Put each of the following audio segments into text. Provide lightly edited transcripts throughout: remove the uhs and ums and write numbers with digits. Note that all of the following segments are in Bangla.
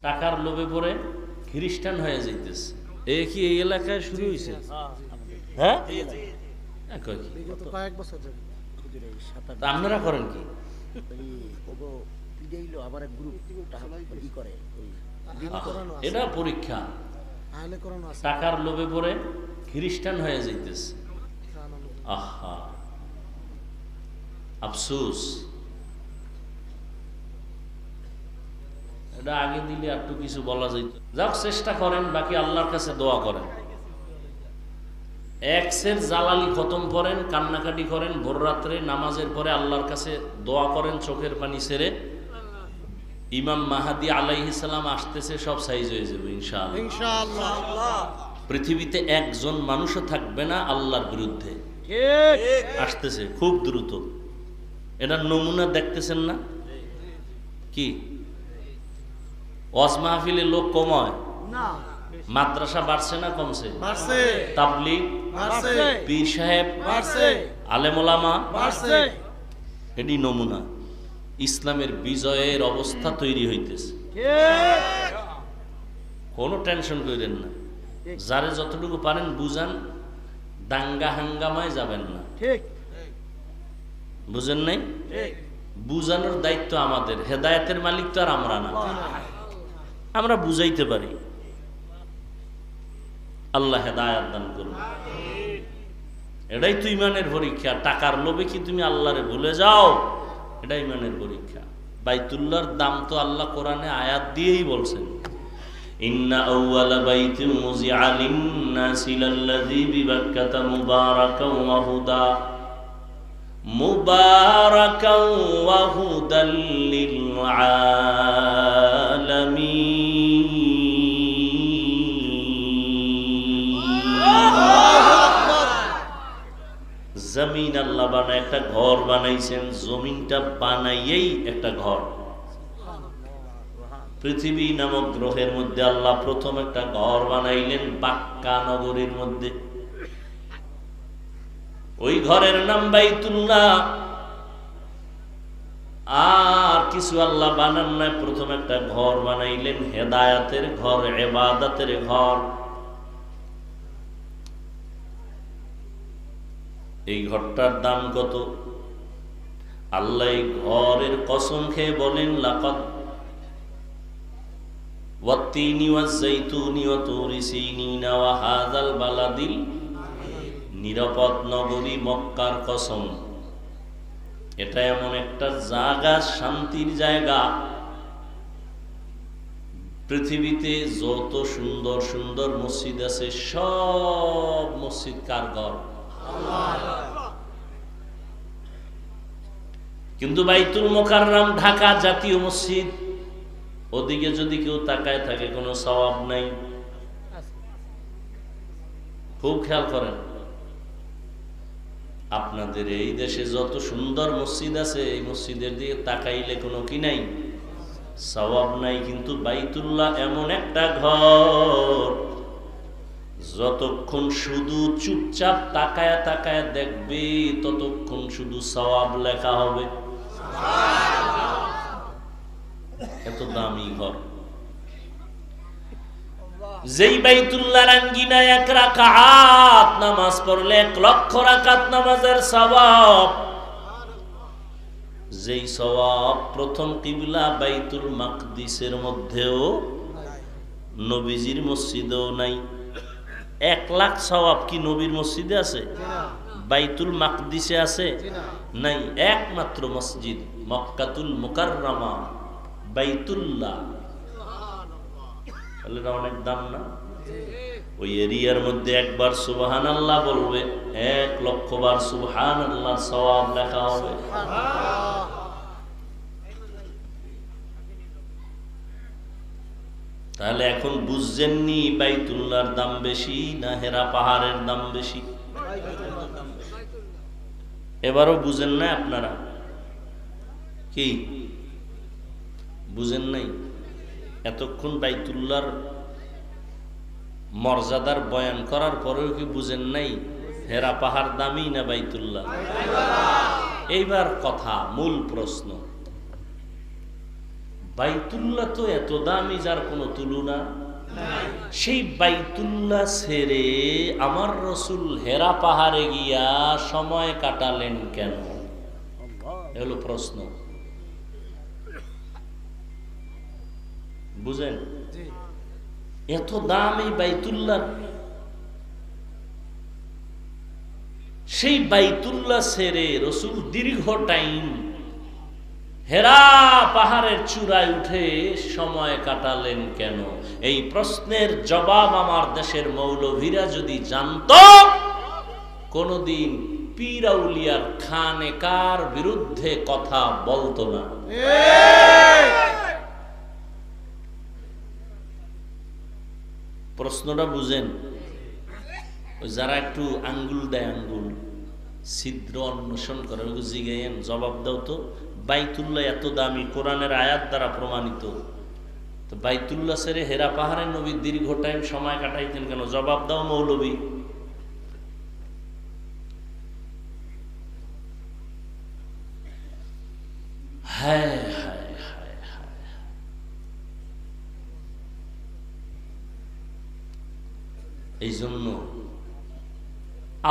টাকার লোভে পড়ে খ্রিস্টান হয়ে যাইতেছে। এই কি এই এলাকায় শুরু হয়েছে? হ্যাঁ, কয়েক বছর ধরে আপনারা করেন কি? এটা পরীক্ষা। টাকার লোভে পড়ে খ্রিস্টান হয়ে যাইতেছে। আহা, আফসোস। এটা আগে দিলে একটু কিছু বলা যেত। যাক, চেষ্টা করেন, বাকি আল্লাহর কাছে দোয়া করেন। এক্সের জালালি খতম করেন, কান্নাকাটি করেন, ভোর রাত্রে নামাজের পরে আল্লাহর কাছে দোয়া করেন, চোখের পানি ছেড়ে। ইমাম মাহাদি আলাইহিস সালাম আসতেছে, সব সাইজ হয়ে যাবে ইনশাআল্লাহ। পৃথিবীতে একজন মানুষও থাকবে না আল্লাহর বিরুদ্ধে। আসতেছে খুব দ্রুত। এটা নমুনা দেখতেছেন না কি? ওয়াজ মাহফিলে লোক কমায় না, মাদ্রাসা বাড়ছে না কমছে? বাড়ছে। তাবলীগ বাড়ছে, পীর সাহেব বাড়ছে, আলেম ওলামা বাড়ছে। এটি নমুনা। ইসলামের বিজয়ের অবস্থা তৈরি হইতেছে। কোনো টেনশন করেন না, যারে যতটুকু পারেন বুঝান, দাঙ্গা হাঙ্গামায় যাবেন না। ঠিক বুঝেন নাই? বুঝানোর দায়িত্ব আমাদের। হেদায়েতের মালিক তো আর আমরা না, আমরা বুঝাইতে পারি। আল্লাহ হেদায়েত দান করুন। এটাই তো ইমানের পরীক্ষা। টাকার লোভে কি তুমি আল্লাহরে ভুলে যাও? এটা ইমানের পরীক্ষা। বাইতুল্লাহর দাম তো আল্লাহ কোরআনে আয়াত দিয়েই বলছেন, ইন্না আউওয়ালা বাইতিন মুযিআ লিন-নাসি লাল্লাযী বিবাক্কাতা মুবারাকাও ওয়া হুদা মুবারাকাও ওয়া হুদাল লিল আলামিন। জমিন আল্লাহ বানায় একটা ঘর বানাইছেন। জমিনটা বানাইয়েই একটা ঘর। পৃথিবী নামক গ্রহের মধ্যে আল্লাহ প্রথম একটা ঘর বানাইলেন বাক্কা নগরীর মধ্যে। ওই ঘরের নাম বাইতুল্লাহ। আর কিছু আল্লাহ বানান নাই, প্রথম একটা ঘর বানাইলেন হেদায়েতের ঘর, ইবাদতের ঘর। এই ঘরটার দাম কত? আল্লাহ এই ঘরের কসম খেয়ে বলেন, লাকাদ ওয়াত্তিনি ওয়াজ-যাইতুনি ওয়া তুরি সিনিনা ওয়া হাযাল বালাদিল নিরাপদ নগরী মক্কার কসম। এটা এমন একটা জায়গা, শান্তির জায়গা। পৃথিবীতে যত সুন্দর সুন্দর মসজিদ আছে, সব মসজিদ কার ঘর? কিন্তু বাইতুল মুকাররম ঢাকা জাতীয় মসজিদ, ওদিকে যদি কেউ তাকায় থাকে কোনো সওয়াব নাই। খুব খেয়াল করেন, আপনাদের এই দেশে যত সুন্দর মসজিদ আছে, এই মসজিদের দিকে তাকাইলে কোনো কি নাই? সওয়াব নাই। কিন্তু বাইতুল্লাহ এমন একটা ঘর, যতক্ষণ শুধু চুপচাপ তাকায়া তাকায়া দেখবে, ততক্ষণ শুধু সওয়াব লেখা হবে। এত দামি ঘর। যেই বাইতুল্লাহর আঙ্গিনায় 1 রাকাত নামাজ পড়লে 1 লক্ষ রাকাত নামাজের সওয়াব। যেই সওয়াব প্রথম কিবলা বাইতুল মাকদিসের মধ্যেও, নবীজির মসজিদেও নাই। 1 লাখ সওয়াব কি নবীর মসজিদে আছে? বাইতুল মাকদিসে আছে? নাই। একমাত্র মসজিদ মক্কাতুল মুকাররমা, বাইতুল্লাহ। তাহলে অনেক দাম না? ওই এরিয়ার মধ্যে একবার সুবহানাল্লাহ বলবে, 1 লক্ষ বার সুবহানাল্লাহ সওয়াব লেখা হবে। তাহলে এখন বুঝছেননি বাইতুল্লাহর দাম বেশি না হেরা পাহাড়ের দাম বেশি? এবারও বুঝেন না আপনারা? কি বুঝেন নাই? এতক্ষণ বাইতুল্লাহর মর্যাদার বয়ান করার পরেও কি বুঝেন নাই হেরা পাহাড় দামি না বাইতুল্লাহ? এইবার কথা, মূল প্রশ্ন, বাইতুল্লাহ তো এত দামি যার কোনো তুলনা, সেই বাইতুল্লাহ ছেড়ে আমার রসুল হেরা পাহাড়ে গিয়া সময় কাটালেন কেন? এগুলো প্রশ্ন, বুঝেন? এত দাম এই বাইতুল্লাহ, সেই বাইতুল্লাহ ছেড়ে রসুল দীর্ঘ টাইম হেরা পাহাড়ের চূড়ায় উঠে সময় কাটালেন কেন? এই প্রশ্নের জবাব আমার দেশের মৌলভীরা যদি জানতো, কোনদিন পীর আউলিয়ার খানেকার বিরুদ্ধে কথা বলতো না। প্রশ্নটা বুঝেন? ওই যারা একটু আঙ্গুল দেয়, আঙ্গুল ছিদ্র অন্বেষণ করে, ওই জিগাইয়েন, জবাব দাও তো, বাইতুল্লাহ এত দামি, কোরআনের আয়াত দ্বারা প্রমাণিত, তো বাইতুল্লাহ ছেড়ে হেরা পাহাড়ে নবী দীর্ঘ টাইম সময় কাটাইতেন কেন? জবাব দাও মৌলবী। হায় হায় হায় হায়, এই জন্য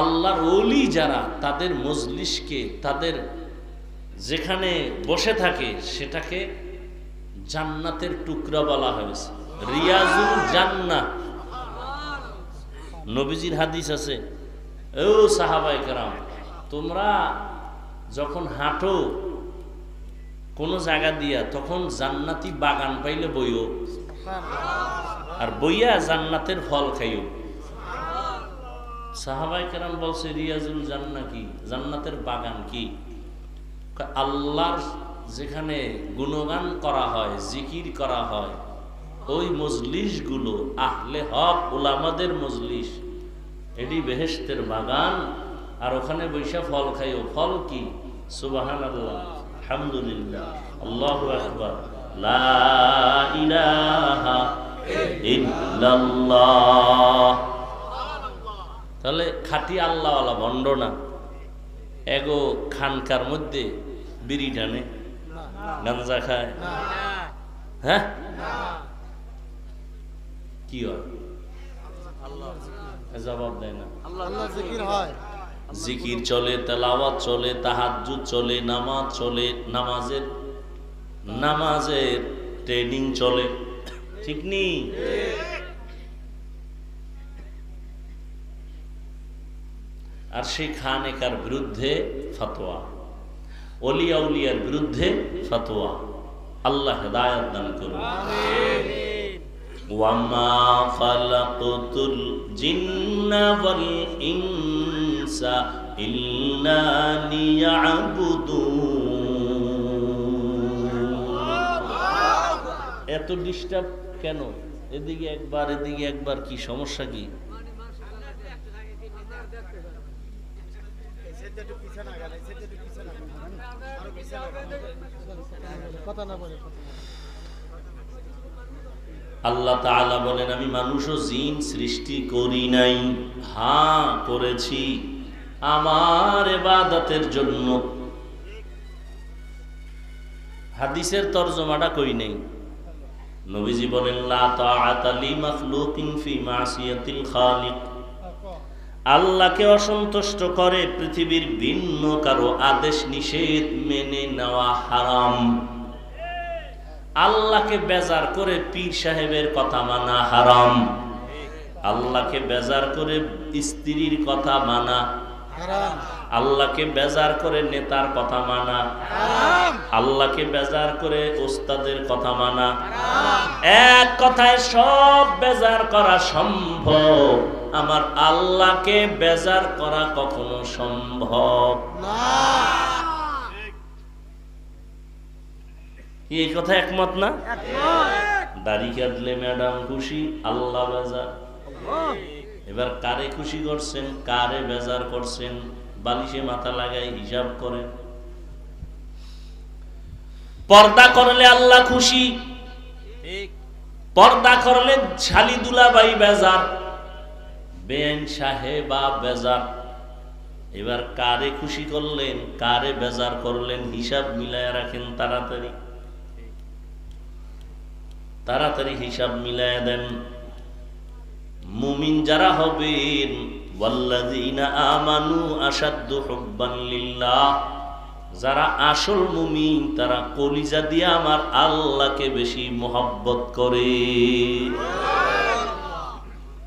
আল্লাহর ওলি যারা, তাদের মজলিসকে, তাদের যেখানে বসে থাকে সেটাকে জান্নাতের টুকরা বলা হয়েছে, রিয়াজুল জান্নাহ। নবীজির হাদিস আছে, ও সাহাবায়ে কেরাম, তোমরা যখন হাঁটো কোন জায়গা দিয়া, তখন জান্নাতি বাগান পাইলে বইও, আর বইয়া জান্নাতের ফল খাইও। সাহাবায়ে কেরাম বলছে, রিয়াজুল জান্নাহ কি? জান্নাতের বাগান কি? আল্লাহর যেখানে গুণগান করা হয়, জিকির করা হয়, ওই মজলিস গুলো আহলে হক উলামাদের মজলিস, এটি বেহেশতের বাগান, আর ওখানে বৈশা ফল খাইও। ফল কি? সুবহানাল্লাহ, আলহামদুলিল্লাহ, আল্লাহু আকবার, লা ইলাহা ইল্লাল্লাহ। তাহলে খাঁটি আল্লাহওয়ালা ভণ্ড না। এগো খানকার মধ্যে বিড়ি টানে, গাঞ্জা খায়, হ্যাঁ, কি হয়? জবাব দেয় না। জিকির চলে, তেলাওয়াত চলে, তাহাজ্জুদ চলে, নামাজ চলে, নামাজের ট্রেনিং চলে, ঠিক নেই? আর সেই খানেকার বিরুদ্ধে ফতোয়া, ওলিয়া উলিয়ার বিরুদ্ধে ফতোয়া। আল্লাহ হেদায়েত দান করুন। ওয়ামা খালাকতুল জিন্না ওয়াল ইনসা ইল্লা লিয়াবুদুন। এত ডিস্টার্ব কেন? এদিকে একবার, এদিকে একবার, কি সমস্যা কি? আল্লাহ তাআলা বলেন, আমি মানুষ ও জিন সৃষ্টি করি নাই, হ্যাঁ করেছি আমার ইবাদতের জন্য। হাদিসের তরজমাটা কই নেই। নবীজি বলেন, লা তাআতা লি মাখলুকিন ফি মাসিয়াতিল খালিক। আল্লাহকে অসন্তুষ্ট করে পৃথিবীর ভিন্ন কারো আদেশ নিষেধ মেনে নেওয়া হারাম। আল্লাহকে বেজার করে পীর সাহেবের কথা মানা হারাম। আল্লাহকে বেজার করে স্ত্রীর কথা মানা হারাম। আল্লাহকে বেজার করে নেতার কথা মানা হারাম। আল্লাহকে বেজার করে ওস্তাদের কথা মানা হারাম। এক কথায় সব বেজার করা সম্ভব, আমার আল্লাহকে বেজার করা কখনো সম্ভব না। এই কথা একমত না? দাড়ি কাটলে ম্যাডাম খুশি, আল্লাহ বেজার। এবার কারে খুশি করছেন, কারে বেজার করছেন, বালিশে মাথা লাগাই হিসাব করেন। পর্দা করলে আল্লাহ খুশি, পর্দা করলে শালি দুলাভাই বেজার, বেআইন সাহেবা বেজার। এবার কারে খুশি করলেন, কারে বেজার করলেন, হিসাব মিলায় রাখেন তাড়াতাড়ি। তাড়াতাড়ি হিসাব মিলায় দেন। মুমিন যারা হবেন, ওয়াল্লাযীনা আমানু আশাদ্দু হুব্বান লিল্লাহ, যারা আসল মুমিন তারা কলিজা দিয়ে আমার আল্লাহকে বেশি মোহাব্বত করে।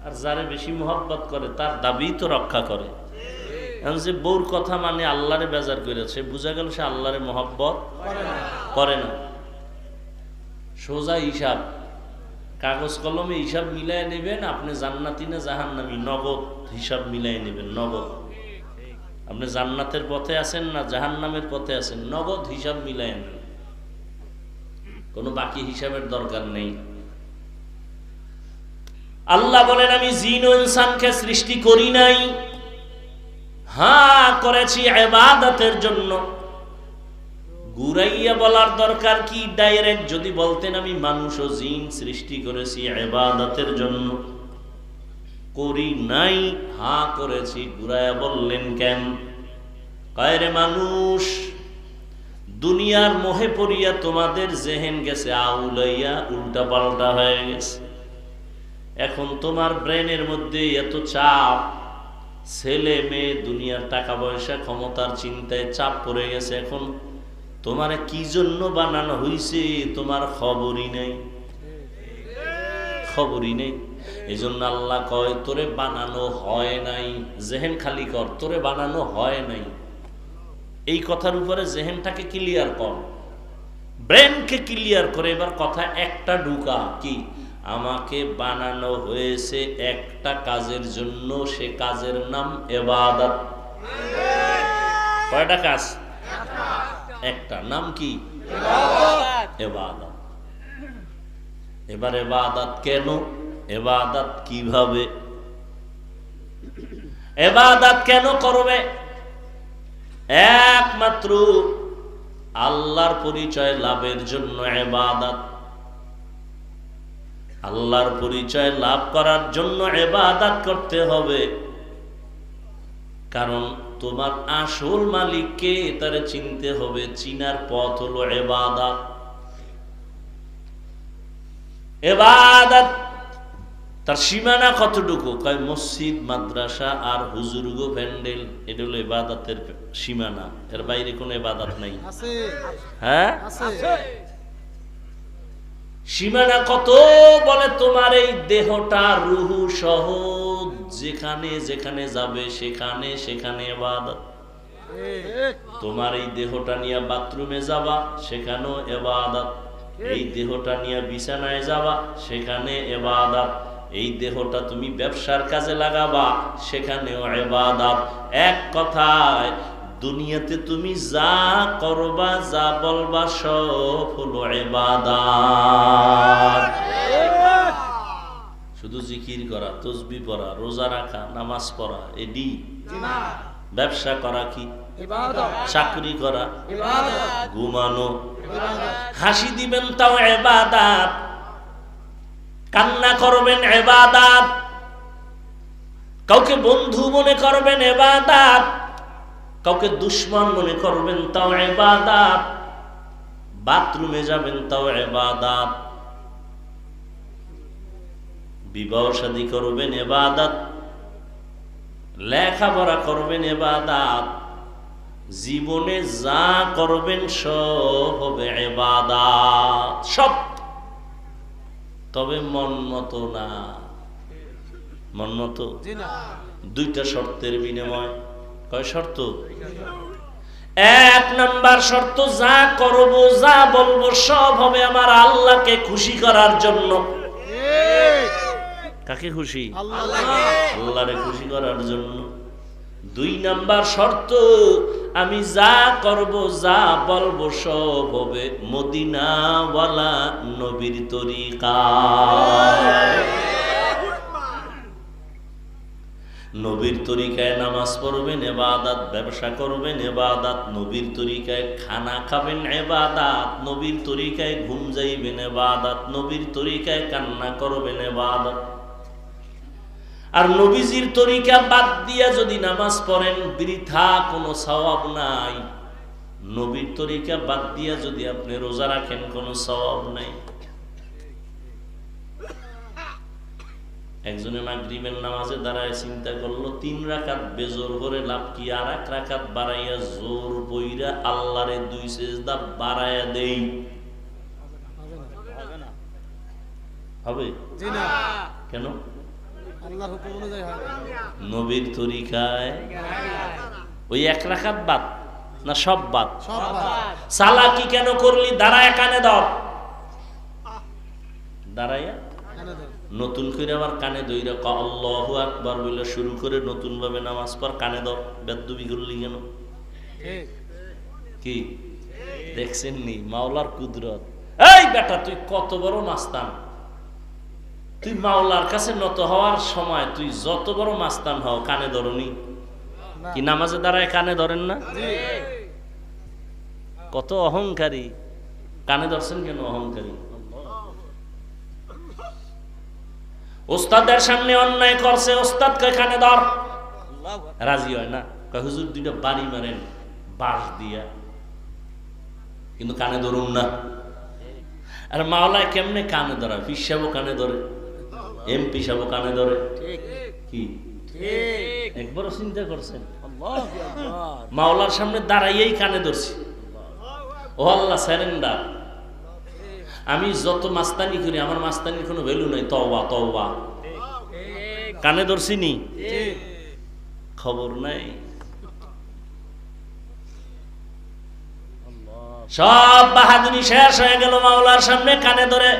আর যারা বেশি মোহাব্বত করে তার দাবি তো রক্ষা করে। যে বউর কথা মানে আল্লাহরে বেজার করেছে, বুঝা গেল সে আল্লাহরে মোহাব্বত করে না। সোজা হিসাব, কাগজ কলমে হিসাব মিলাই নেবেন, আপনি জান্নাতি না জাহান্নামী, নগদ হিসাব মিলাই নেবেন। নগদ আপনি জান্নাতের পথে আছেন না জাহান্নামের পথে আছেন, নগদ হিসাব মিলাই নেন, কোনো বাকি হিসাবের দরকার নেই। আল্লাহ বলেন আমি জিন ও ইনসানকে সৃষ্টি করি নাই, হ্যাঁ করেছি ইবাদতের জন্য। ঘুরাইয়া বলার দরকার কি? ডাইরেক্ট যদি বলতেন আমি মানুষ ও জিন সৃষ্টি করেছি ইবাদতের জন্য, করি নাই, হ্যাঁ করেছি, ঘুরাইয়া বললেন কেন? কায়রে মানুষ, দুনিয়ার মোহে পড়িয়া তোমাদের জেহেন গেছে আউলাইয়া, উল্টা পাল্টা হয়ে গেছে। এখন তোমার ব্রেনের মধ্যে এত চাপ, ছেলে মেয়ে দুনিয়ার টাকা পয়সা ক্ষমতার চিন্তায় চাপ পড়ে গেছে। এখন তোমার কি জন্য বানানো হইছে তোমার খবরই নেই, খবরই নেই। এই জন্য আল্লাহ কয় তোরে বানানো হয় নাই, জেহেন খালি কর, তোরে বানানো হয় নাই। এই কথার উপরে জেহেনটাকে ক্লিয়ার কর, ব্রেনকে ক্লিয়ার করে এবার কথা একটা ঢুকা কি? আমাকে বানানো হয়েছে একটা কাজের জন্য, সে কাজের নাম ইবাদত। কয়টা কাজ? একটা, নাম কি? ইবাদত। এবার ইবাদত কেন, ইবাদত কিভাবে, ইবাদত কেন করবে? একমাত্র আল্লাহর পরিচয় লাভের জন্য ইবাদত। আল্লাহর পরিচয় লাভ করার জন্য ইবাদত করতে হবে, কারণ তোমার আসল মালিককে তারে চিনতে হবে। চিনার পথ হলো ইবাদত। ইবাদত তার সীমানা কতটুকু? কয় মসজিদ, মাদ্রাসা আর হুজুরগো প্যান্ডেল, এটা হলো ইবাদতের সীমানা, এর বাইরে কোনো ইবাদত নাই। হ্যাঁ, সীমানা কত? বলে তোমার এই দেহটা রুহু সহ যেখানে যেখানে যাবে সেখানে সেখানে ইবাদত। তোমার এই দেহটা নিয়ে বাথরুমে যাবা, সেখানেও ইবাদত। এই দেহটা নিয়ে বিছানায় যাবা, সেখানে ইবাদত। এই দেহটা তুমি ব্যবসার কাজে লাগাবা, সেখানেও ইবাদত। এক কথায় দুনিয়াতে তুমি যা করবা, যা বলবা, সব হলো ইবাদত। শুধু জিকির করা, তাসবিহ পড়া, রোজা রাখা, নামাজ পড়া এডি না। ব্যবসা করা কি ইবাদত, চাকরি করা ইবাদত, ঘুমানো ইবাদত, হাসি দিবেন তাও ইবাদত, কান্না করবেন ইবাদত, কাউকে বন্ধু মনে করবেন ইবাদত, কাউকে দুশ্মন মনে করবেন তাও ইবাদত, বাথরুমে যাবেন তাও ইবাদত, বিবাহ শাদী করবেন ইবাদত, লেখাপড়া করবেন ইবাদত, জীবনে যা করবেন সব হবে ইবাদত, সব। তবে মন মতো না, মন মতো দুইটা শর্তের বিনিময়। কয় শর্ত? এক নাম্বার শর্ত, যা করব যা বলবো সব হবে আমার আল্লাহকে খুশি করার জন্য। কাকে খুশি? আল্লাহরে খুশি করার জন্য। দুই নাম্বার শর্ত, আমি যা করব যা বলবো সব হবে মদিনাওয়ালা নবীর তরিকায়। নবীর তরিকায় নামাজ পড়বেন ইবাদত, ব্যবসা করবেন ইবাদত, নবীর তরিকায় খানা খাবেন ইবাদত, নবীর তরিকায় ঘুম যাইবেন ইবাদত, নবীর তরিকায় কান্না করবেন ইবাদত। আর নবীজির তরিকা বাদ দিয়া যদি নামাজ পড়েন বৃথা, কোনো সওয়াব নাই। নবীর তরিকা বাদ দিয়া যদি আপনি রোজা রাখেন কোনো সওয়াব নাই। একজনে মাগরিবের নামাজে দাঁড়ায় চিন্তা করলো 3 রাকাত বেজোর করে লাভ কি, আর 1 রাকাত বাড়াইয়া জোর বইরা আল্লাহরে 2 সেজদা বাড়াইয়া দেই, হবে? কেন? আল্লাহর হুকুম অনুযায়ী হয়। নবীর তরিকায় ওই 1 রাকাত বাদ না সব বাদ? সব বাদ। চালাকি কেন করলি? দাঁড়ায় কানে ধর, দাঁড়াইয়া কানে ধর। নতুন করে আবার কানে দইরা ক আল্লাহু আকবার বলে শুরু করে নতুন ভাবে নামাজ পড়, কানে ধর। বেদবি করলি কেন? ঠিক কি দেখছেন নি মাওলার কুদরত? এই বেটা তুই কত বড় মাস্তান, তুই মাওলার কাছে নত হওয়ার সময় তুই যত বড় মাস্তান হও কানে ধরনি কি? নামাজে দাঁড়ায় কানে ধরেন না? কত অহংকারী, কানে ধরছেন কেন? অহংকারী। ওস্তাদের সামনে অন্যায় করছে, ওস্তাদ কয় কানে ধর, রাজি হয় না, কয় হুজুর 2টা বাড়ি মারেন বাঁশ দিয়া, কিন্তু কানে ধরুন না। আর মাওলায় কেমনে কানে ধরা? পীর সাহেবও কানে ধরে, এমপি সাহেবও কানে ধরে, কি একবারও চিন্তা করছেন? মাওলার সামনে দাঁড়াইয়েই কানে ধরছি। ও আল্লাহ সারেন্ডার, আমি যত মাস্তানি করি আমার মাস্তানির কোনো ভ্যালু নাই, তওবা তওবা। কানে ধরছি নি? খবর নাই। সব বাহাদুরি শেষ হয়ে গেল মাওলার সামনে কানে ধরে,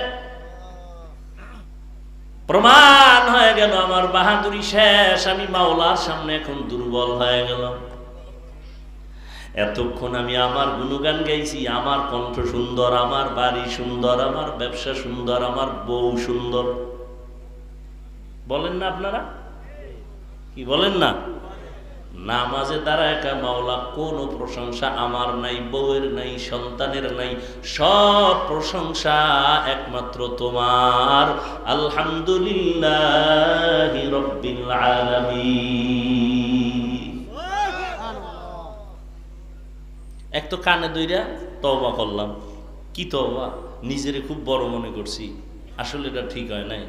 প্রমাণ হয়ে গেল আমার বাহাদুরি শেষ, আমি মাওলার সামনে এখন দুর্বল হয়ে গেলাম। এতক্ষণ আমি আমার গুণগান গাইছি, আমার কণ্ঠ সুন্দর, আমার বাড়ি সুন্দর, আমার ব্যবসা সুন্দর, আমার বউ সুন্দর, বলেন না আপনারা? কি বলেন না? নামাজে দাঁড়ায় একা মাওলা কোনো প্রশংসা আমার নাই, বউয়ের নাই, সন্তানের নাই, সব প্রশংসা একমাত্র তোমার। আলহামদুলিল্লাহি রাব্বিল আলামিন। এক তো কানে দইরা তওবা করলাম, কি তওবা? নিজেরে খুব বড় মনে করছি, আসলে এটা ঠিক হয় নাই।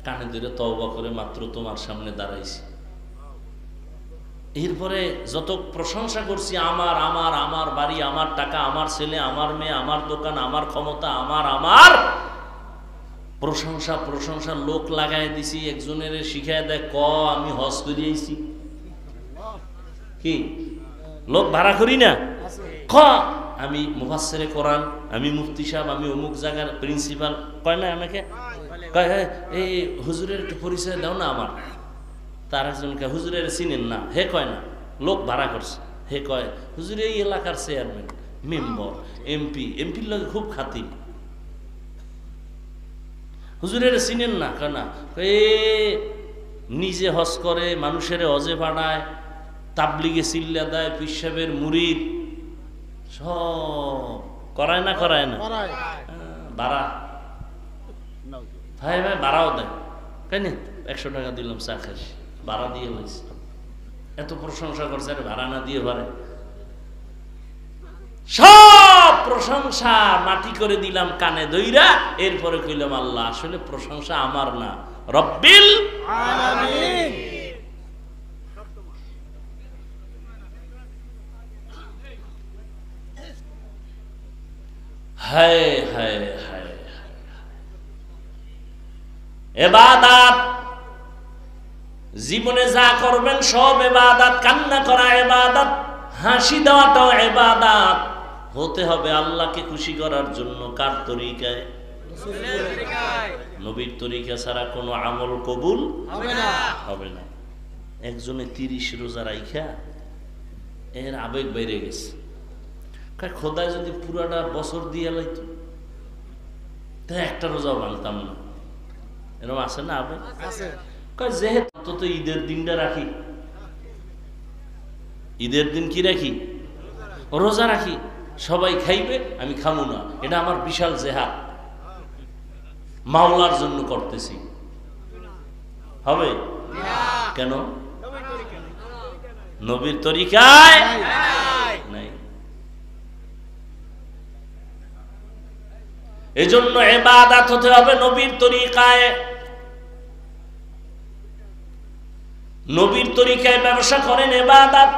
কানে দইরা তওবা করে মাত্র তোমার সামনে দাঁড়াইছি। এরপরে যত প্রশংসা করছি আমার আমার আমার বাড়ি, আমার টাকা, আমার ছেলে, আমার মেয়ে, আমার দোকান, আমার ক্ষমতা, আমার আমার প্রশংসা প্রশংসা লোক লাগাই দিছি। একজনের শিখায় দেয় ক আমি হজ করে আইছি, কি লোক ভাড়া করি না, ক আমি মুফাসসিরে কোরআন, আমি মুফতি সাহেব, আমি অমুক জায়গার প্রিন্সিপাল, কয় না আমাকে? কয় এই হুজুরের একটু পরিচয় দাও না আমার। তার একজনকে হুজুরের চিনেন না, হে কয় না, লোক ভাড়া করছে, হে কয় হুজুর এই এলাকার চেয়ারম্যান, মেম্বার, এমপি, এমপির লোক খুব খাতির, হুজুরের চিনেন না, কয় না, এ নিজে হজ করে, মানুষের হজে পাঠায়, তাবলিগে চিল্লা দেয়, পীর সাহেবের মুরিদ, সব করায় না করায় না? ভাড়া ভাই ভাই ভাড়াও দেয়, কেন 100 টাকা দিলাম চা খাস, ভাড়া দিয়ে হয়েছে। এত প্রশংসা করছে, আরে ভাড়া না দিয়ে পারে? সব প্রশংসা মাটি করে দিলাম কানে দইরা। এরপরে কইলাম আল্লাহ আসলে প্রশংসা আমার না, রব্বিল আলামিন। হায় হায় হায়, ইবাদত জীবনে যা করবেন সব ইবাদত, কান্না করা ইবাদত, হাসি দেওয়াটাও ইবাদত। হতে হবে আল্লাহকে খুশি করার জন্য। কার তরিকায়? নবীর তরিকা ছাড়া কোনো আমল কবুল হবে না। একজনে 30 রোজা রাইখা এর আবেগ বাইরে গেছে, খোদায় যদি পুরাটা বছর দিয়ে লাইতো তাই একটা রোজাও ভাঙতাম না। এরকম আছে না আবেগ? যেহেতু তো ঈদের দিনটা রাখি, ঈদের দিন কি রাখি? রোজা রাখি, সবাই খাইবে আমি খামু না, এটা আমার বিশাল জেহাদ, মাওলার জন্য করতেছি। হবে কেন? নবীর তরিকায় নাই। এজন্য ইবাদত হতে হবে নবীর তরিকায়। নবীর তরিকায় ব্যবসা করেন ইবাদত।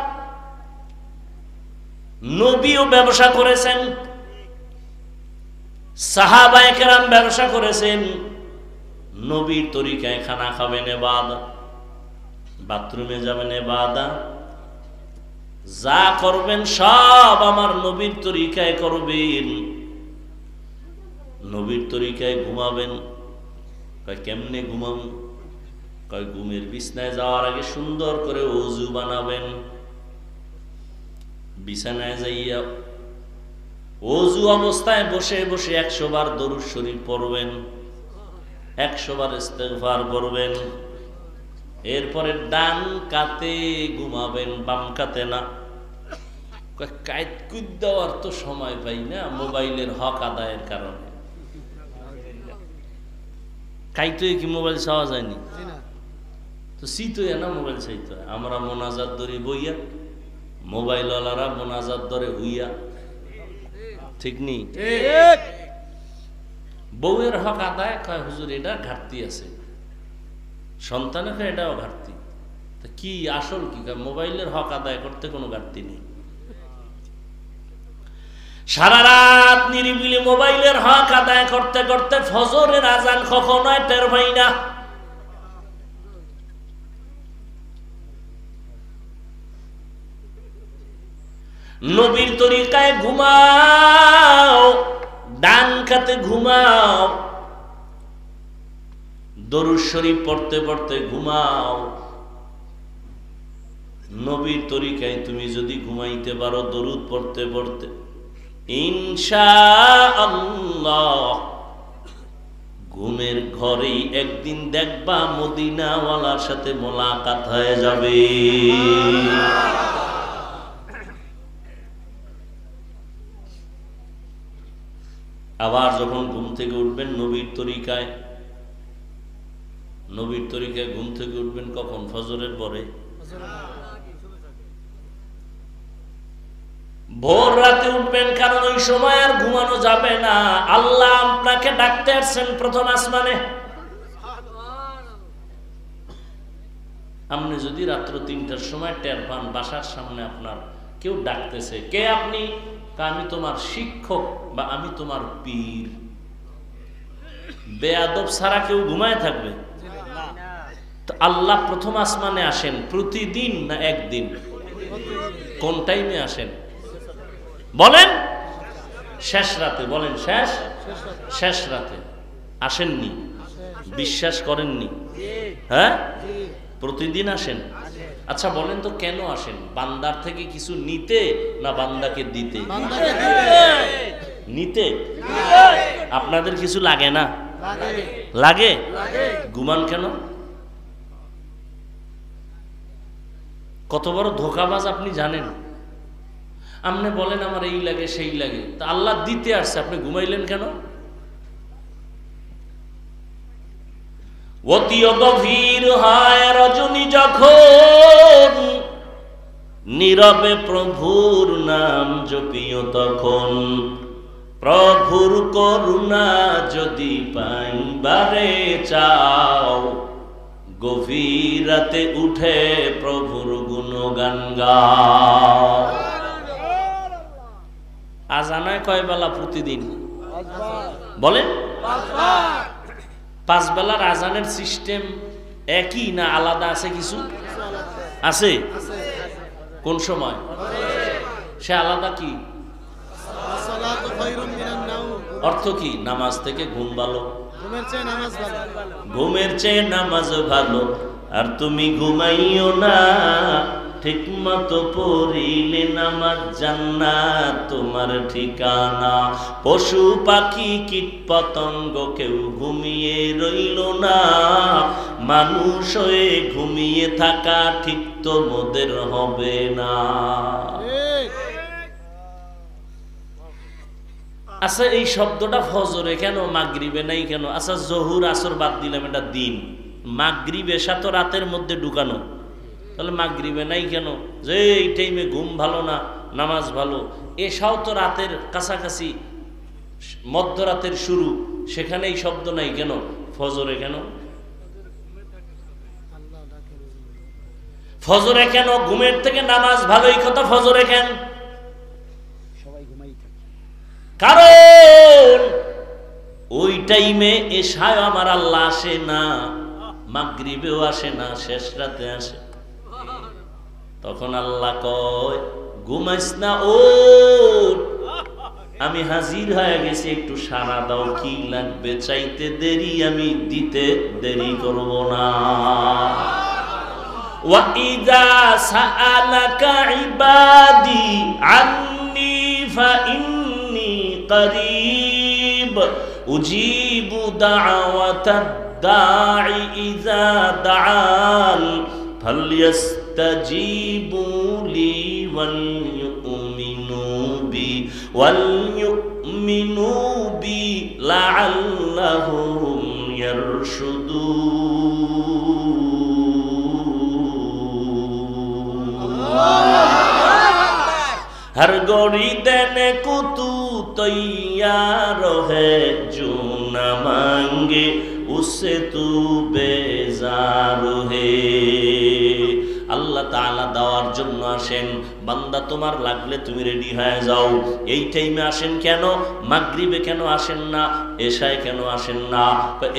নবীও ব্যবসা করেছেন, সাহাবায়ে কেরাম ব্যবসা করেছেন। নবীর তরিকায় খানা খাবেন ইবাদত, বাথরুমে যাবেন ইবাদত, যা করবেন সব আমার নবীর তরিকায় করবেন। নবীর তরিকায় ঘুমাবেন, কয় কেমনে ঘুমাম? কয় ঘুমের বিছানায় যাওয়ার আগে সুন্দর করে ওযু বানাবেন, বিছানায় যাইয়া ওযু অবস্থায় বসে বসে 100 বার দরুদ শরীফ পড়বেন, 100 বার ইস্তেগফার পড়বেন। এরপরে ডান কাতে ঘুমাবেন, বাম কাতে না। কাইত কুদ দেওয়ার তো সময় পাই না মোবাইলের হক আদায়ের কারণে। কাইতে কি মোবাইল চাওয়া যায়নি? তো শীত হইয়া না মোবাইল চাইতে হয়। আমরা মোনাজাত ধরে বইয়া, মোবাইলওয়ালারা মোনাজাত ধরে হইয়া। ঠিক নেই? বউয়ের হক আদায় কয় হুজুর এটা ঘাটতি আছে, সন্তানের এটাও ঘাটতি। তা কি আসল কি? মোবাইলের হক আদায় করতে কোনো ঘাটতি নেই। সারা রাত নিরিবিলি মোবাইলের হক আদায় করতে করতে ফজরের আজান কখনো টের পাই না। নবীর তরিকায় ঘুমাও, ডান কাতে ঘুমাও, দরুদ শরীফ পড়তে পড়তে ঘুমাও। নবীর তরিকায় তুমি যদি ঘুমাইতে পারো দরুদ পড়তে পড়তে, ইনশাআল্লাহ ঘুমের ঘরেই একদিন দেখবা মদিনাওয়ালার সাথে মোলাকাত হয়ে যাবে। আবার যখন ঘুম থেকে উঠবেন নবীর তরিকায়, নবীর তরিকায় ঘুম থেকে উঠবেন কখন? ফজরের পরে, ভোর রাতে উঠবেন, কারণ ওই সময় আর ঘুমানো যাবে না। আল্লাহ আপনাকে ডাকতে আসছেন প্রথম আসমানে। আপনি যদি রাত্র 3টার সময় টের পান বাসার সামনে আপনার কেউ ডাকতেছে, কে আপনি? আমি তোমার শিক্ষক বা আমি তোমার পীর। বেয়াদব ছাড়া কেউ ঘুমায় থাকবে? তো আল্লাহ প্রথম আসমানে আসেন প্রতিদিন না একদিন? কোন টাইমে আসেন বলেন? শেষ রাতে। বলেন শেষ রাতে আসেননি? বিশ্বাস করেননি? হ্যাঁ, প্রতিদিন আসেন। আচ্ছা বলেন তো কেন আসেন? বান্দার থেকে কিছু নিতে না বান্দাকে দিতে? নিতে। আপনাদের কিছু লাগে না? লাগে। ঘুমান কেন? কত বড় ধোঁকাবাজ আপনি জানেন? আপনি বলেন আমার এই লাগে সেই লাগে, তা আল্লাহ দিতে আসছে, আপনি ঘুমাইলেন কেন? অতি গভীর হয় রজনী যখন, নীরবে প্রভুর নাম জপিও তখন। প্রভুর করুণা যদি পাইবারে চাও, গভীর রাতে উঠে প্রভুর গুণগান গাও। আজানায় কয় বেলা প্রতিদিন? বলেন। 5 বেলার আজানের সিস্টেম একই না আলাদা আছে? কিছু আছে। কোন সময়? সে আলাদা কি? অর্থ কি? নামাজ থেকে ঘুম ভালো, ঘুমের চেয়ে নামাজ ভালো। আর তুমি ঘুমাইও না, ঠিক মতো পড়িলে নামাজ জান্নাত তোমার ঠিকানা। পশু পাখি কীট পতঙ্গ কেউ ঘুমিয়ে রইল না, মানুষ হয়ে ঘুমিয়ে থাকা ঠিক তো মোদের হবে না। আচ্ছা এই শব্দটা ফজরে কেন, মাগরিবে নাই কেন? আচ্ছা জহুর আসর বাদ দিলাম, এটা দিন। মাগরিব এশা তো রাতের মধ্যে ঢুকানো, তাহলে মাগরিবে নাই কেন? যে এই টাইমে ঘুম ভালো না, নামাজ ভালো। এশাও তো রাতের কাছাকাছি, মধ্যরাতের শুরু, সেখানে এই শব্দ নাই কেন? ফজরে কেন? ফজরে কেন ঘুমের থেকে নামাজ ভালোই কথা, ফজরে কেন? সবাই ঘুমাই থাকে। কারণ ওই টাইমে এশায় আমার আল্লাহ আসে না, মাগরিবেও আসে না, শেষ রাতে আসে। তখন আল্লাহ কয় ঘুমাইস না, ওঠ, আমি হাজির হয়ে গেছি, একটু সারা দাও, কি লাগবে চাইতে দেরি আমি দিতে দেরি করব না। ওয়া ইযা সাআলাকা ইবাদি আন্নী ফাইন্নী করিব উজিবু দাওয়াতাদ দাঈ ইযা দাআন ফালইস্তাজিবু লি وَلْيُؤْمِنُوا بِي لَعَلَّهُمْ يَرْشُدُونَ हर गोरी देने को तू तैयार है, जो न मांगे उससे तू बेजार है। আল্লাহ তাআলা দেওয়ার জন্য আসেন, বান্দা তোমার লাগলে তুমি রেডি হয়ে যাও। এই টাইমে আসেন কেন? মাগরিবে কেন আসেন না? এশায় কেন আসেন না?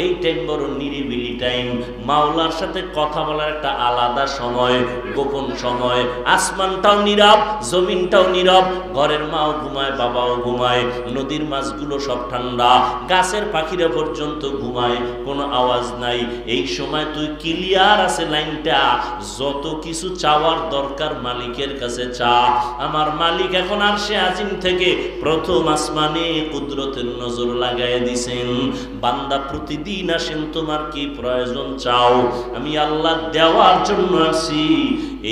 এই টাইম বড় নিরিবিলি টাইম, মাওলার সাথে কথা বলার একটা আলাদা সময়, গোপন সময়। আসমানটাও নীরব, জমিনটাও নীরব, ঘরের মাও ঘুমায়, বাবাও ঘুমায়, নদীর মাছগুলো সব ঠান্ডা, গাছের পাখিরা পর্যন্ত ঘুমায়, কোনো আওয়াজ নাই। এই সময় তুই ক্লিয়ার আছে লাইনটা, যত কিছু চাওয়ার দরকার মালিকের কাছে চা। আমার মালিক এখন আরশে আজিম থেকে প্রথম আসমানে কুদরতের নজর লাগায় দিছেন। বান্দা প্রতিদিন আসেন, তোমার কি প্রয়োজন চাও, আমি আল্লাহ দেওয়ার জন্য আসি।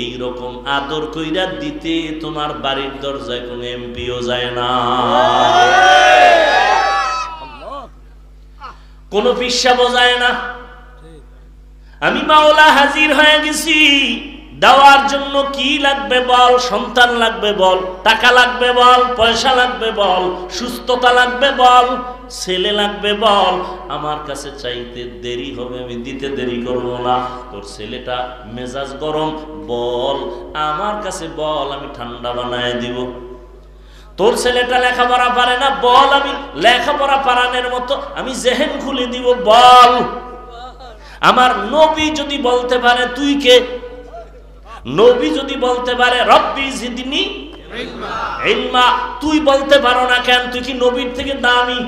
এই রকম আদর কইরা দিতে তোমার বাড়ির দরজায় কোনো এমপিও যায় না, কোনো পিসাবও যায় না। আমি মাওলা হাজির হয়ে গেছি, দেওয়ার জন্য কি লাগবে বল? সন্তান লাগবে বল, টাকা লাগবে বল, পয়সা লাগবে বল, সুস্থতা লাগবে বল, ছেলে লাগবে বল। আমার কাছে চাইতে দেরি হবে, আমি দিতে দেরি করব না। তোর ছেলেটা মেজাজ গরম, বল, আমার কাছে বল, আমি ঠান্ডা বানায় দিব। তোর ছেলেটা লেখাপড়া পারে না, বল, আমি লেখাপড়া পারানোর মতো আমি জেহেন খুলে দিব, বল। আমার নবী যদি বলতে পারে তুই কে, নবী যদি বলতে পারে রব্বি জিদনি ইলমা, তুই বলতে পারো না কেন? তুই কি নবীর থেকে দামি?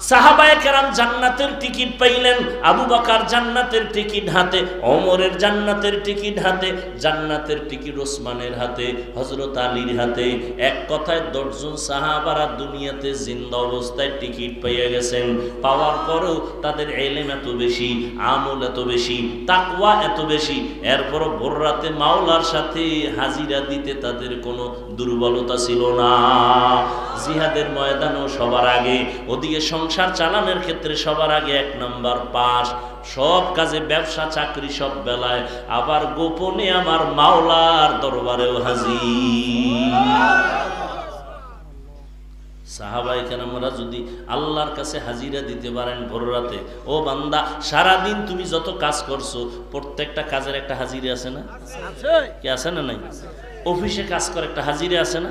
সাহাবায়ে কেরাম জান্নাতের টিকিট পাইলেন, আবু বকর জান্নাতের টিকিট হাতে, ওমরের জান্নাতের টিকিট হাতে, জান্নাতের টিকিট ওসমানের হাতে, হযরত আলীর হাতে। এক কথায় 10 জন সাহাবারা দুনিয়াতে জিন্দা অবস্থায় টিকিট পেয়ে গেছেন। পাওয়ার পরেও তাদের ইলম এত বেশি, আমল এত বেশি, তাকওয়া এত বেশি, এরপরও ভোর রাতে মাওলার সাথে হাজিরা দিতে তাদের কোনো দুর্বলতা ছিল না। জিহাদের ময়দানও সবার আগে, ওদিকে সংসার চালানোর ক্ষেত্রে সবার আগে 1 নাম্বার পাস, সব কাজে, ব্যবসা চাকরি সব বেলায়, আবার গোপনে আমার মাওলার দরবারেও হাজির। সাহাবায়ে কেরামরা যদি আল্লাহর কাছে হাজিরা দিতে পারেন ভোর রাতে, ও বান্দা সারাদিন তুমি যত কাজ করছো প্রত্যেকটা কাজের একটা হাজিরা আছে না? কি আছে না? নাই? অফিসে কাজ করে একটা হাজিরা আছে না?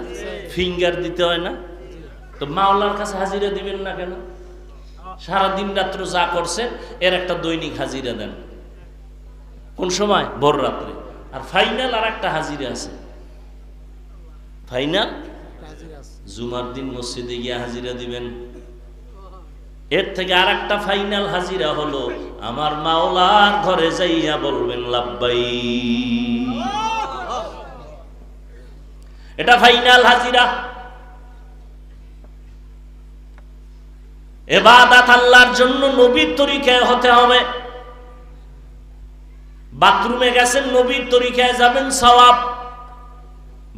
ফিঙ্গার দিতে হয় না? তো মাওলার কাছে হাজিরা দিবেন না কেন? সারাদিন রাত্র যা করছেন এর একটা দৈনিক হাজিরা দেন। কোন সময়? ভোর রাত্রে। আর ফাইনাল আর একটা হাজিরা আছে, ফাইনাল জুমার দিন মসজিদে গিয়ে হাজিরা দিবেন। এর থেকে আর একটা ফাইনাল হাজিরা হলো আমার মাওলার ঘরে যাইয়া বলবেন লাব্বাইক। এটা ফাইনাল হাজিরা। ইবাদত আল্লাহর জন্য নবীর তরিকায় হতে হবে। বাথরুমে গেছেন, নবীর তরিকায় যাবেন, সওয়াব।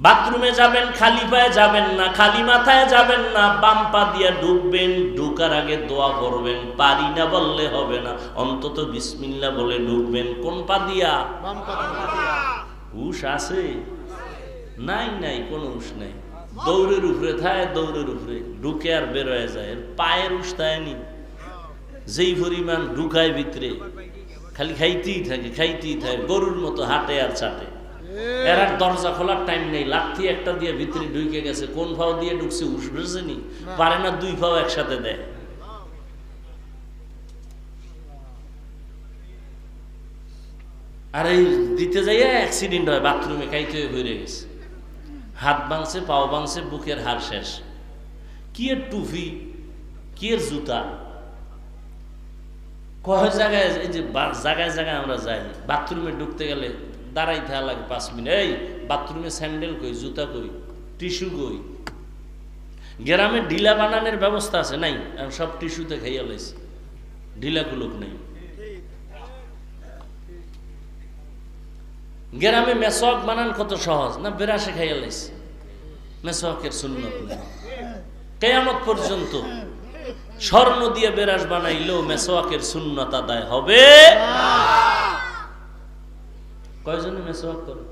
বাথরুমে যাবেন, খালি পায়ে যাবেন না, খালি মাথায় যাবেন না, বাম পা দিয়ে ঢুকবেন, ঢুকার আগে দোয়া করবেন, পারি না বললে হবে না, অন্তত বিসমিল্লাহ বলে ঢুকবেন। কোন পা দিয়া? বাম পা। হুশ আছে? নাই, নাই, কোনো হুশ নাই। দৌড়ের উপরে থাকে, দৌড়ের উপরে ঢুকে আর বের হয়ে যায়। পায়ের হুশ থায়নি, যেই পরিমাণ ঢুকায় ভিতরে, খালি খাইতেই থাকে গরুর মতো হাঁটে আর চাটে। এর আর দরজা খোলার টাইম নেই, লাঠি একটা দিয়ে ভিতরে ঢুকে গেছে, কোন ফাও দিয়ে ঢুকছে উঠবেনি, পারে না 2 ফাও একসাথে দেয়। আর এই দিতে যাইয়া অ্যাক্সিডেন্ট হয়, বাথরুমে খাইতে হয়ে গেছে, হাত ভাঙছে, পাও ভাঙছে, বুকের হাড় শেষ। কি এর টুপি, কি এর জুতা, কয় জায়গায়, এই যে জায়গায় জায়গায় আমরা যাই, বাথরুমে ঢুকতে গেলে দাঁড়াই থাকা লাগে 5 মিনিট। এই বাথরুমে স্যান্ডেল কই, জুতা কই, টিস্যু কই? গ্রামে ঢিলা বানানোর ব্যবস্থা আছে নাই? সব টিস্যুতে খাইয়া লাইছে, ঢিলা কুলুক নেই। গ্রামে মেসওয়াক বানান কত সহজ না, বেরাসে খাইয়া লাইছে, মেসওয়াকের সুন্নত নেই। কিয়ামত পর্যন্ত স্বর্ণ দিয়ে বেরাস বানাইলেও মেসওয়াকের সুন্নত আদায় হবে। কয়জনে মেসওয়াক করে?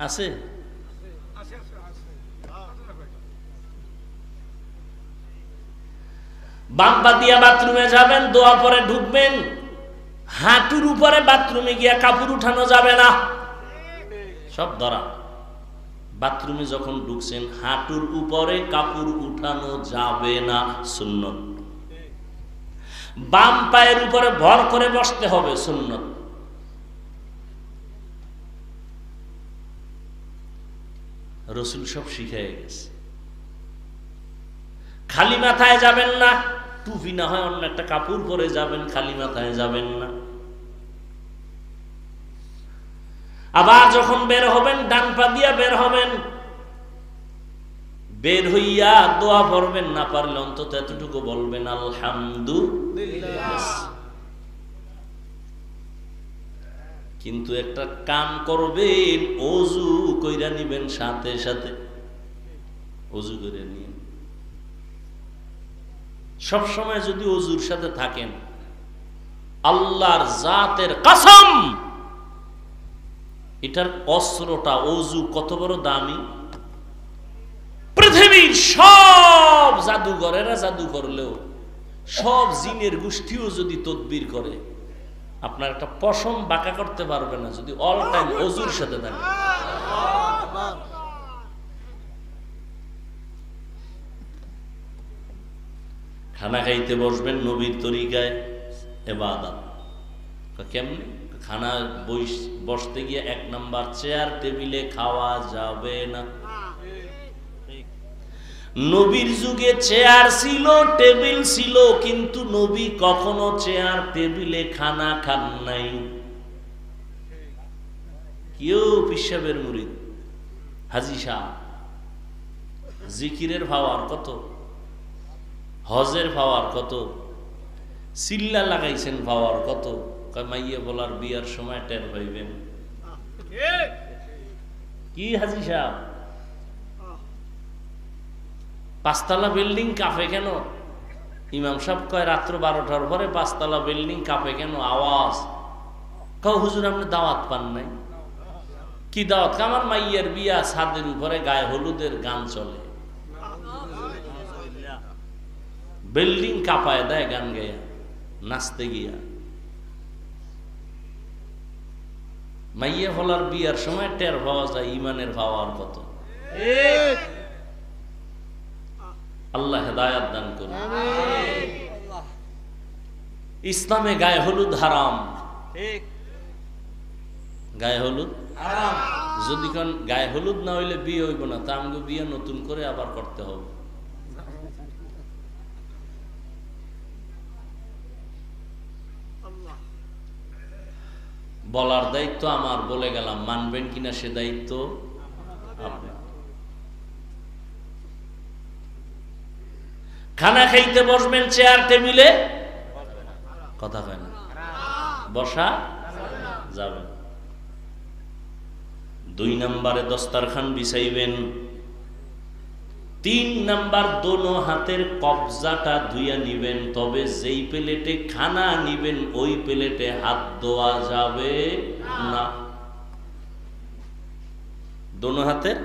আছে? বাম্পা দিয়া বাথরুমে যাবেন, দোয়া পরে ঢুকবেন, হাঁটুর উপরে বাথরুমে গিয়া কাপড় উঠানো যাবে না, সব ধরা। বাথরুমে যখন ঢুকছেন হাঁটুর উপরে কাপড় উঠানো যাবে না, সুন্নত। বাম পায়ের উপরে ভর করে বসতে হবে, সুন্নত। রসুল সব শিখাই গেছে। খালি মাথায় যাবেন না, টুপি না হয় অন্য একটা কাপড় পরে যাবেন, খালি মাথায় যাবেন না। আবার যখন বের হবেন ডান পা দিয়া বের হবেন, বের হইয়া দোয়া পড়বেন, না পারলে অন্তত এতটুকু বলবেন আলহামদুলিল্লাহ। কিন্তু একটা কাম করবেন, ওযু কইরা নিবেন, সাথে সাথে ওযু করে নিয়ে সব সময় যদি ওযুর সাথে থাকেন, আল্লাহর জাতের কসম, এটার অস্ত্রটা ওযু কত বড় দামি। পৃথিবীর সব জাদুঘরেরা জাদু করলেও, সব জিনের গোষ্ঠীও যদি তদবির করে, আপনার একটা পশম বাঁকা করতে পারবে না যদি অল টাইম ওযুর সাথে থাকে। খানা খাইতে বসবেন নবীর তরিকায়, ইবাদত। কেমনে? খানা বসতে গিয়ে 1 নাম্বার, চেয়ার টেবিলে খাওয়া যাবে না। নবীর যুগে চেয়ার ছিল, টেবিল ছিল, কিন্তু নবী কখনো চেয়ার টেবিলে খানা খান নাই। কেউ পিসাবের মুরিদ, হাজী শাহ, জিকিরের পাওয়ার কত, হজের পাওয়ার কত, চিল্লা লাগাইছেন পাওয়ার কত। মাইয়ে বলার বিয়ার সময় টের পাইবেন। কি হাজী সাহেব, 5 তলা বিল্ডিং কাঁপে কেন? ইমাম সাহেব কয় রাত্র 12টার পরে 5 তলা বিল্ডিং কাঁপে কেন, আওয়াজ। কও হুজুর আপনি দাওয়াত পান নাই? কি দাওয়াত? আমার মাইয়ের বিয়া, ছাদের উপরে গায়ে হলুদের গান চলে, বিল্ডিং কাঁপায় দেয় গান গাইয়া, নাচতে গিয়া। মাইয়া ফলার বিয়ার সময় টের পাওয়া যায় ইমানের পাওয়ার কত। আল্লাহ হেদায়াত দান করুন। ইসলামে গায়ে হলুদ হারাম, গায়ে হলুদ হারাম। যদি কোন গায়ে হলুদ না হইলে বিয়ে হইব না, তা আমাকে বিয়ে নতুন করে আবার করতে হবে। বলার দায়িত্ব আমার, বলে গেলাম, মানবেন কিনা সে দায়িত্ব আপনার। খানা খাইতে বসবেন চেয়ার টেবিলে, কথা কয় না, বসা যাবে। 2 নম্বরে দস্তারখান বিছাইবেন। 3 নাম্বার, দোনো হাতের কবজাটা ধুইয়া নিবেন, তবে যেই প্লেটে খানা নিবেন ওই প্লেটে হাত ধোয়া যাবে না। দোনো হাতের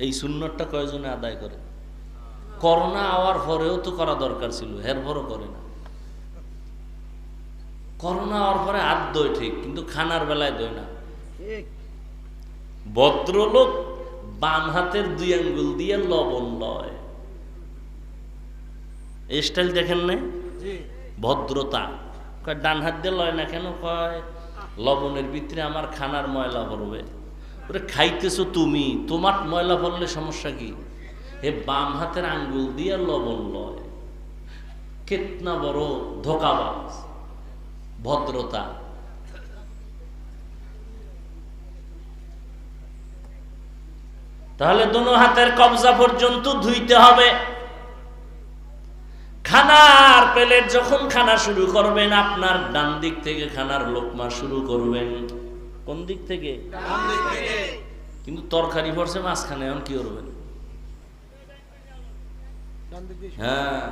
এই সুন্নতটা কয়জনে আদায় করে? করোনা হওয়ার পরেও তো করা দরকার ছিল, এরপরও করে না। করোনা হওয়ার পরে হাত দই ঠিক, কিন্তু খানার বেলায় দই না। ভদ্রলোক বাম হাতের 2 আঙ্গুল দিয়ে লবণ লয়, এই স্টাইল দেখেন না? ভদ্রতা। ডান হাত দিয়ে লয় না কেন? কয় লবণের ভিতরে আমার খানার ময়লা পড়বে। ওরে খাইতেছো তুমি, তোমার ময়লা পড়লে সমস্যা কি? এ বাম হাতের আঙ্গুল দিয়ে লবণ লয়, কেতনা বড় ধোকাবাজ। ভদ্রতা। তাহলে দোনো হাতের কবজা পর্যন্ত ধুইতে হবে। খানার প্লেট যখন খানা শুরু করবেন, আপনার ডান দিক থেকে খানার লোকমা শুরু করবেন। কোন দিক থেকে? ডান দিক থেকে। কিন্তু তরকারি পড়ছে মাঝখানে, এখন কি করবেন? হ্যাঁ,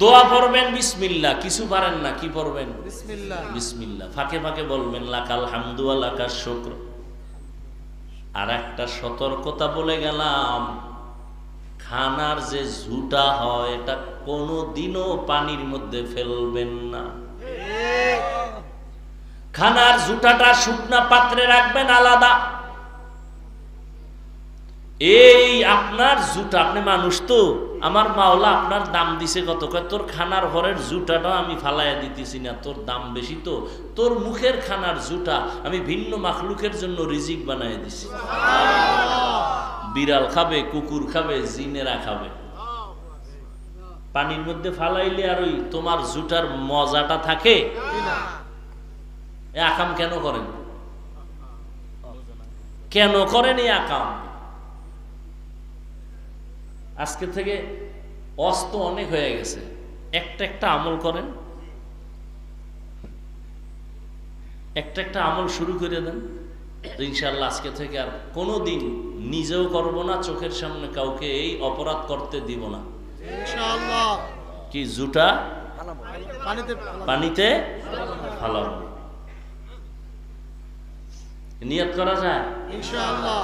দোয়া পড়বেন বিসমিল্লাহ। কিছু পারেন না, কি পড়বেন? বিসমিল্লাহ। বিসমিল্লাহ। ফাঁকে ফাঁকে বলবেন লাকাল হামদু ওয়া লাকাশ শুকর। আর একটা সতর্কতা বলে গেলাম, খানার যে ঝুটা হয় এটা কোনোদিনও পানির মধ্যে ফেলবেন না। খানার ঝুটাটা শুকনা পাত্রে রাখবেন আলাদা। এই আপনার জুটা, আপনি মানুষ তো, আমার মাওলা আপনার দাম দিছে কত? কয় তোর খানার ঘরের জুটাটা আমি ফালাইয়া দিতেছি না, তোর দাম বেশি তো, তোর মুখের খানার জুটা আমি ভিন্ন মাখলুকের জন্য রিজিক বানাই দিছি। বিড়াল খাবে, কুকুর খাবে, জিনেরা খাবে। পানির মধ্যে ফালাইলে আর ওই তোমার জুটার মজাটা থাকে? এ আকাম কেন করেন? কেন করেন এই আকাম? আজকে থেকে অস্ত অনেক হয়ে গেছে, একটা একটা আমল করেন, একটা একটা আমল শুরু করে দেন। ইনশাআল্লাহ আজকে থেকে আর কোনোদিন নিজেও করব না, চোখের সামনে কাউকে এই অপরাধ করতে দিব না ইনশাআল্লাহ। কি জুটা পানিতে ফালাবো, নিয়ত করা যায় ইনশাআল্লাহ।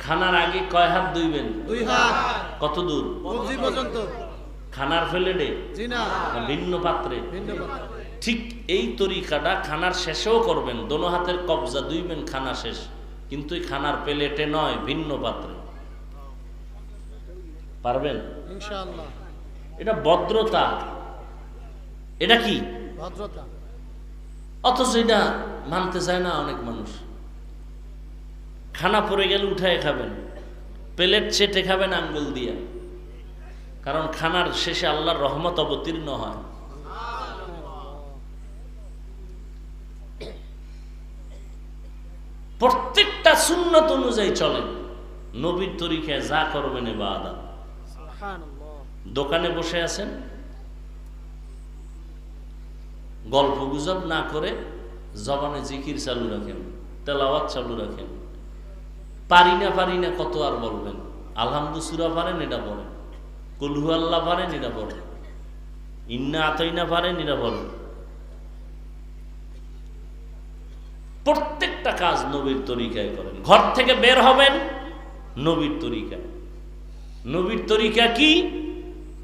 খানার আগে কয় হাত ধুইবেন? 2 হাত। কত দূর? কবজি পর্যন্ত। খানার প্লেটে? জি না, ভিন্ন পাত্রে। ঠিক এই তরিকাটা খানার শেষেও করবেন। দোনো হাতের কবজা ধুইবেন খানা শেষ, কিন্তু এই খানার প্লেটে নয়, ভিন্ন পাত্রে। পারবেন ইনশাআল্লাহ। এটা ভদ্রতা। এটা কি ভদ্রতা? অথচ এটা মানতে চায় না অনেক মানুষ। খানা পড়ে গেলে উঠায় খাবেন, প্লেট চেটে খাবেন আঙ্গুল দিয়া, কারণ খানার শেষে আল্লাহর রহমত অবতীর্ণ হয়। প্রত্যেকটা সুন্নত অনুযায়ী চলেন, নবীর তরিকায় যা করবেন ইবাদত। দোকানে বসে আছেন, গল্প গুজব না করে জবানে জিকির চালু রাখেন, তেলাওয়াত চালু রাখেন। পারি না কত আর বলবেন? আলহামদু সূরা পারেন, এটা পড়েন। কুল হু আল্লাহ পারেন, এটা পড়েন। ইন্না আতাইনা পারেন, এটা বলেন। প্রত্যেকটা কাজ নবীর তরিকায় করেন। ঘর থেকে বের হবেন নবীর তরিকায়। নবীর তরিকা কি?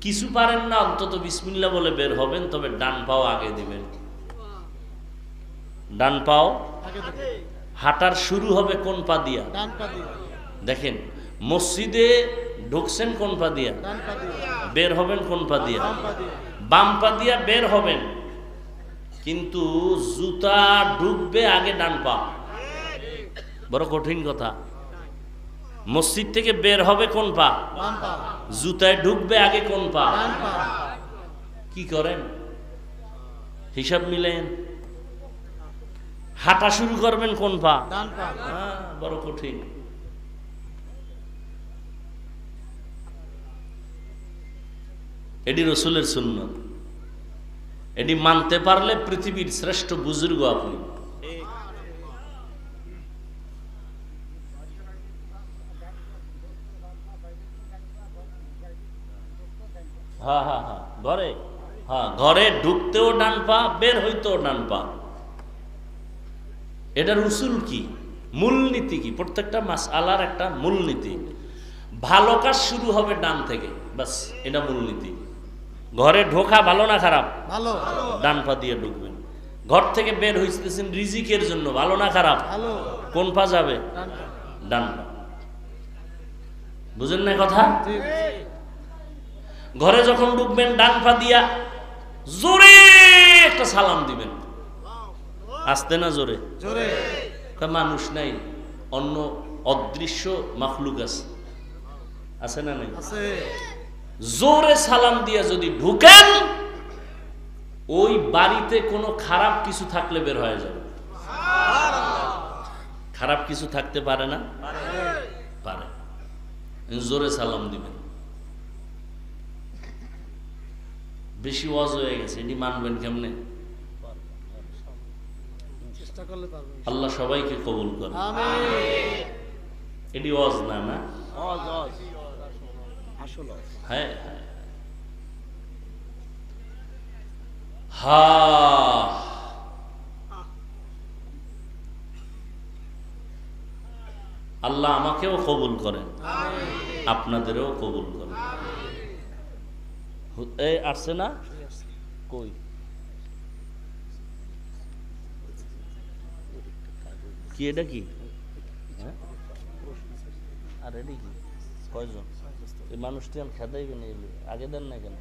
কিছু পারেন না, অন্তত বিসমিল্লাহ বলে বের হবেন, তবে ডান পাও আগে দিবেন। ডান পাও হাঁটার শুরু হবে কোন পা দিয়া? ডান পা দিয়া। দেখেন, মসজিদে ঢুকছেন কোন পা দিয়া? ডান পা দিয়া। বের হবেন কোন পা দিয়া? বাম পা দিয়া। বাম পা দিয়া বের হবেন, কিন্তু জুতা ঢুকবে আগে ডান পা। বড় কঠিন কথা। মসজিদ থেকে বের হবে কোন পা? বাম পা। জুতায় ঢুকবে আগে কোন পা? ডান পা। কি করেন? হিসাব মিলেন। হাঁটা শুরু করবেন কোন পা? ডান পা। বড় কঠিন। এটি রসুলের সুন্নাত। এটি মানতে পারলে পৃথিবীর শ্রেষ্ঠ বুজুর্গ আপনি। ঘরে ঘরে ঢুকতেও ডান পা, বের হইতেও ডান পা। এটার উসুল কি? মূলনীতি কি? প্রত্যেকটা মাসআলার একটা মূলনীতি। ভালো কাজ শুরু হবে ডান থেকে, বাস এটা মূলনীতি। ঘরে ঢোকা ভালো না খারাপ? ভালো। ডান পা দিয়ে ঢুকবেন। ঘর থেকে বের হইতেছেন রিজিকের জন্য, ভালো না খারাপ? ভালো। কোন পা যাবে? ডান পা। বুঝেন না কথা? ঘরে যখন ঢুকবেন ডান পা দিয়া জোরে একটা সালাম দিবেন। আসতে না জোরে? জোরে। মানুষ নাই, অন্য অদৃশ্য মাখলুক আছে, আছে না নাই? আছে। জোরে সালাম দিয়া যদি ঢুকেন, ওই বাড়িতে কোনো খারাপ কিছু থাকলে বের হয়ে যাবে। খারাপ কিছু থাকতে পারে না? পারে। জোরে সালাম দিবেন। বেশি ওয়াজ হয়ে গেছে, এটি মানবেন কেমনে? চেষ্টা করলে পারবে। আল্লাহ সবাইকে কবুল করে। আমিন। এটি ওয়াজ না, না? ওয়াজ ওয়াজ আসলে হ্যাঁ হ্যাঁ। আল্লাহ আমাকেও কবুল করেন, আপনাদেরও কবুল করেন। এই আসছে না? কই? কি এটা কি? হ্যাঁ? আর এটি কি? কয়জন? এই মানুষটি আমি খেদাইবেন, আগে দেন না কেন?